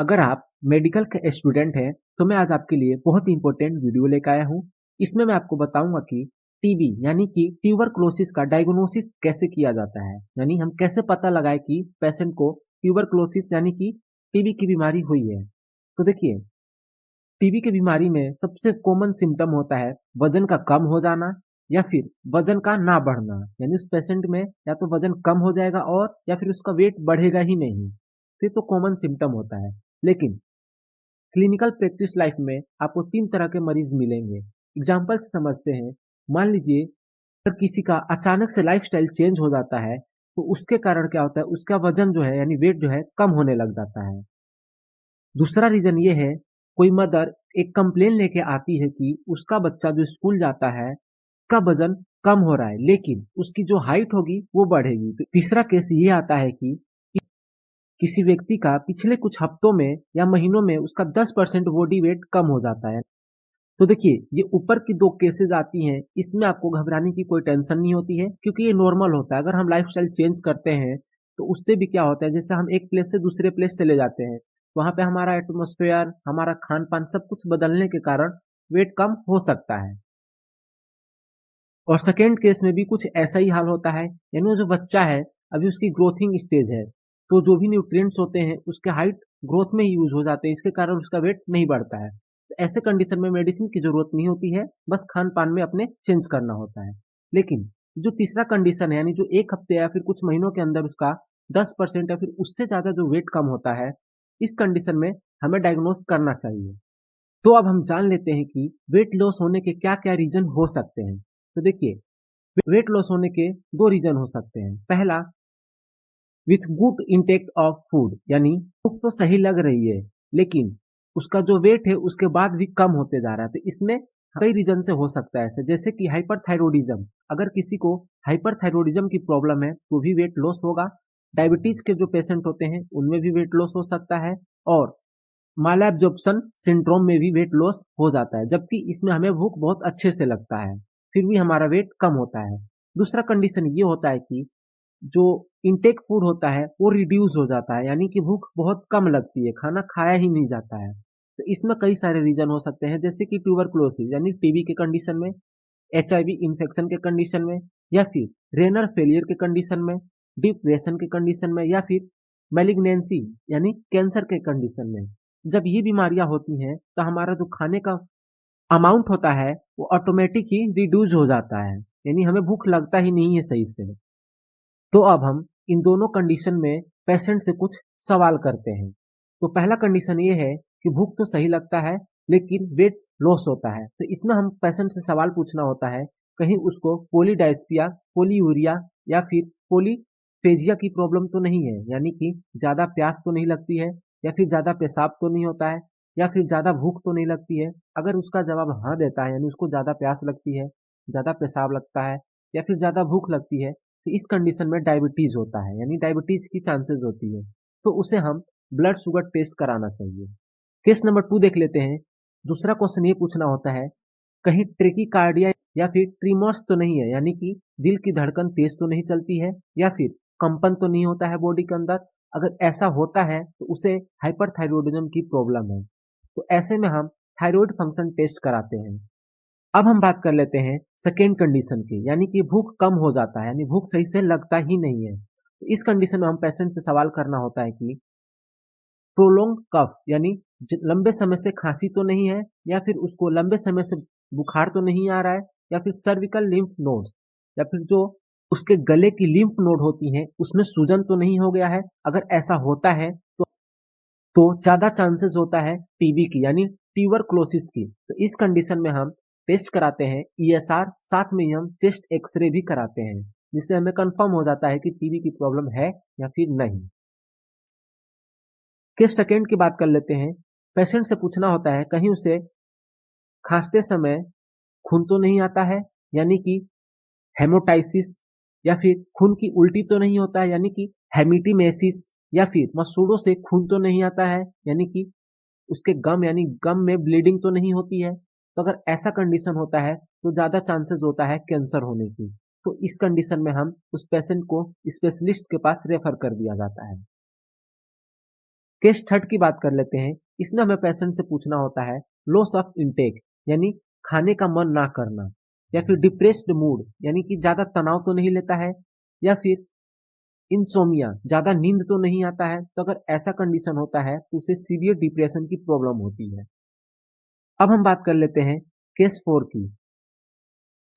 अगर आप मेडिकल के स्टूडेंट हैं, तो मैं आज आपके लिए बहुत ही इम्पोर्टेंट वीडियो लेकर आया हूँ। इसमें मैं आपको बताऊंगा कि टीबी यानी कि ट्यूबरक्लोसिस का डायग्नोसिस कैसे किया जाता है, यानी हम कैसे पता लगाए कि पेशेंट को ट्यूबरक्लोसिस यानी कि टीबी की बीमारी हुई है। तो देखिए, टीबी की बीमारी में सबसे कॉमन सिम्टम होता है वजन का कम हो जाना या फिर वजन का ना बढ़ना, यानी उस पेशेंट में या तो वजन कम हो जाएगा और या फिर उसका वेट बढ़ेगा ही नहीं। ये तो कॉमन सिम्टम होता है। लेकिन क्लिनिकल प्रैक्टिस लाइफ में आपको 3 तरह के मरीज मिलेंगे। एग्जाम्पल से समझते हैं। मान लीजिए, अगर किसी का अचानक से लाइफस्टाइल चेंज हो जाता है, तो उसके कारण क्या होता है, उसका वजन जो है यानी वेट जो है कम होने लग जाता है। दूसरा रीजन ये है, कोई मदर एक कंप्लेन लेके आती है कि उसका बच्चा जो स्कूल जाता है, उसका वजन कम हो रहा है, लेकिन उसकी जो हाइट होगी वो बढ़ेगी। तो तीसरा केस ये आता है कि किसी व्यक्ति का पिछले कुछ हफ्तों में या महीनों में उसका 10% बॉडी वेट कम हो जाता है। तो देखिए, ये ऊपर की 2 केसेस आती हैं, इसमें आपको घबराने की कोई टेंशन नहीं होती है, क्योंकि ये नॉर्मल होता है। अगर हम लाइफस्टाइल चेंज करते हैं, तो उससे भी क्या होता है, जैसे हम एक प्लेस से दूसरे प्लेस चले जाते हैं, वहाँ पे हमारा एटमॉस्फेयर, हमारा खान-पान सब कुछ बदलने के कारण वेट कम हो सकता है। और सेकेंड केस में भी कुछ ऐसा ही हाल होता है, यानी वो जो बच्चा है, अभी उसकी ग्रोथिंग स्टेज है, तो जो भी न्यूट्रिएंट्स होते हैं उसके हाइट ग्रोथ में ही यूज हो जाते हैं, इसके कारण उसका वेट नहीं बढ़ता है। तो ऐसे कंडीशन में मेडिसिन की जरूरत नहीं होती है, बस खान पान में अपने चेंज करना होता है। लेकिन जो तीसरा कंडीशन है, यानी जो एक हफ्ते या फिर कुछ महीनों के अंदर उसका 10% या फिर उससे ज्यादा जो वेट कम होता है, इस कंडीशन में हमें डायग्नोस करना चाहिए। तो अब हम जान लेते हैं कि वेट लॉस होने के क्या क्या रीजन हो सकते हैं। तो देखिए, वेट लॉस होने के 2 रीजन हो सकते हैं। पहला, with good intake of food, यानी भूख तो सही लग रही है, लेकिन उसका जो वेट है उसके बाद भी कम होते जा रहा है। तो इसमें कई रीजन से हो सकता है ऐसे, जैसे कि हाइपरथायरोडिज्म। अगर किसी को हाइपरथायरोडिज्म की प्रॉब्लम है तो भी वेट लॉस होगा। डायबिटीज के जो पेशेंट होते हैं उनमें भी वेट लॉस हो सकता है। और मालाब्जॉर्प्शन सिंड्रोम में भी वेट लॉस हो जाता है, जबकि इसमें हमें भूख बहुत अच्छे से लगता है, फिर भी हमारा वेट कम होता है। दूसरा कंडीशन ये होता है कि जो इनटेक फूड होता है वो रिड्यूस हो जाता है, यानी कि भूख बहुत कम लगती है, खाना खाया ही नहीं जाता है। तो इसमें कई सारे रीजन हो सकते हैं, जैसे कि ट्यूबरकुलोसिस यानी टीबी के कंडीशन में, एचआईवी इन्फेक्शन के कंडीशन में, या फिर रेनर फेलियर के कंडीशन में, डिप्रेशन के कंडीशन में, या फिर मैलिग्नेंसी यानी कैंसर के कंडीशन में। जब ये बीमारियां होती हैं तो हमारा जो खाने का अमाउंट होता है वो ऑटोमेटिक ही रिड्यूस हो जाता है, यानी हमें भूख लगता ही नहीं है सही से। तो अब हम इन दोनों कंडीशन में पेशेंट से कुछ सवाल करते हैं। तो पहला कंडीशन ये है कि भूख तो सही लगता है, लेकिन वेट लॉस होता है। तो इसमें हम पेशेंट से सवाल पूछना होता है, कहीं उसको पोलीडायस्पिया, पोलीयूरिया या फिर पोलीफेजिया की प्रॉब्लम तो नहीं है, यानी कि ज्यादा प्यास तो नहीं लगती है, या फिर ज्यादा पेशाब तो नहीं होता है, या फिर ज्यादा भूख तो नहीं लगती है। अगर उसका जवाब हाँ देता है, यानी उसको ज्यादा प्यास लगती है, ज्यादा पेशाब लगता है, या फिर ज्यादा भूख लगती है, तो इस कंडीशन में डायबिटीज होता है, यानी डायबिटीज की चांसेस होती है। तो उसे हम ब्लड शुगर टेस्ट कराना चाहिए। केस नंबर 2 देख लेते हैं। दूसरा क्वेश्चन ये पूछना होता है, कहीं ट्रेकीकार्डिया या फिर ट्रीमर्स तो नहीं है, यानी कि दिल की धड़कन तेज तो नहीं चलती है, या फिर कंपन तो नहीं होता है बॉडी के अंदर। अगर ऐसा होता है तो उसे हाइपरथायरॉयडिज्म की प्रॉब्लम है। तो ऐसे में हम थायराइड फंक्शन टेस्ट कराते हैं। अब हम बात कर लेते हैं सेकेंड कंडीशन की, यानी कि भूख कम हो जाता है, यानी भूख सही से लगता ही नहीं है। तो इस कंडीशन में हम पेशेंट से सवाल करना होता है कि प्रोलोंग कफ, यानी लंबे समय से खांसी तो नहीं है, या फिर उसको लंबे समय से बुखार तो नहीं आ रहा है, या फिर सर्विकल लिम्फ नोड्स, या फिर जो उसके गले की लिम्फ नोड होती हैं उसमें सूजन तो नहीं हो गया है। अगर ऐसा होता है तो ज्यादा चांसेस होता है टीबी की, यानी ट्यूबरक्लोसिस की। तो इस कंडीशन में हम टेस्ट कराते हैं ईएसआर, साथ में ही हम चेस्ट एक्सरे भी कराते हैं, जिससे हमें कंफर्म हो जाता है कि टीबी की प्रॉब्लम है या फिर नहीं। केस सेकेंड की बात कर लेते हैं। पेशेंट से पूछना होता है, कहीं उसे खांसते समय खून तो नहीं आता है, यानी कि हेमोटाइसिस, या फिर खून की उल्टी तो नहीं होता है, यानी कि हेमिटीमेसिस, या फिर मसूड़ों से खून तो नहीं आता है, यानी कि उसके गम यानी गम में ब्लीडिंग तो नहीं होती है। तो अगर ऐसा कंडीशन होता है तो ज्यादा चांसेस होता है कैंसर होने की। तो इस कंडीशन में हम उस पेशेंट को स्पेशलिस्ट के पास रेफर कर दिया जाता है। केस थर्ड की बात कर लेते हैं। इसमें हमें पेशेंट से पूछना होता है लॉस ऑफ इंटेक यानी खाने का मन ना करना, या फिर डिप्रेस्ड मूड यानी कि ज्यादा तनाव तो नहीं लेता है, या फिर इंसोमिया ज्यादा नींद तो नहीं आता है। तो अगर ऐसा कंडीशन होता है तो उसे सीवियर डिप्रेशन की प्रॉब्लम होती है। अब हम बात कर लेते हैं केस फोर की।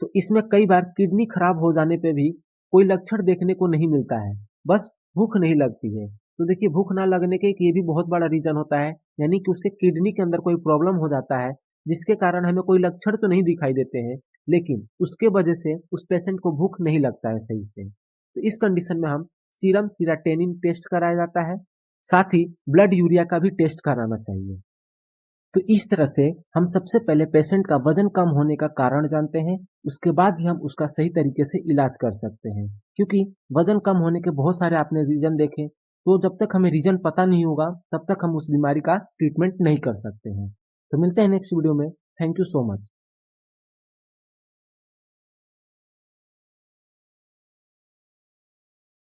तो इसमें कई बार किडनी खराब हो जाने पे भी कोई लक्षण देखने को नहीं मिलता है, बस भूख नहीं लगती है। तो देखिए भूख ना लगने के एक ये भी बहुत बड़ा रीजन होता है, यानी कि उसके किडनी के अंदर कोई प्रॉब्लम हो जाता है, जिसके कारण हमें कोई लक्षण तो नहीं दिखाई देते हैं, लेकिन उसके वजह से उस पेशेंट को भूख नहीं लगता है सही से। तो इस कंडीशन में हम सीरम सीराटेनिन टेस्ट कराया जाता है, साथ ही ब्लड यूरिया का भी टेस्ट कराना चाहिए। तो इस तरह से हम सबसे पहले पेशेंट का वजन कम होने का कारण जानते हैं, उसके बाद ही हम उसका सही तरीके से इलाज कर सकते हैं। क्योंकि वजन कम होने के बहुत सारे आपने रीजन देखे, तो जब तक हमें रीजन पता नहीं होगा तब तक हम उस बीमारी का ट्रीटमेंट नहीं कर सकते हैं। तो मिलते हैं नेक्स्ट वीडियो में। Thank you so much.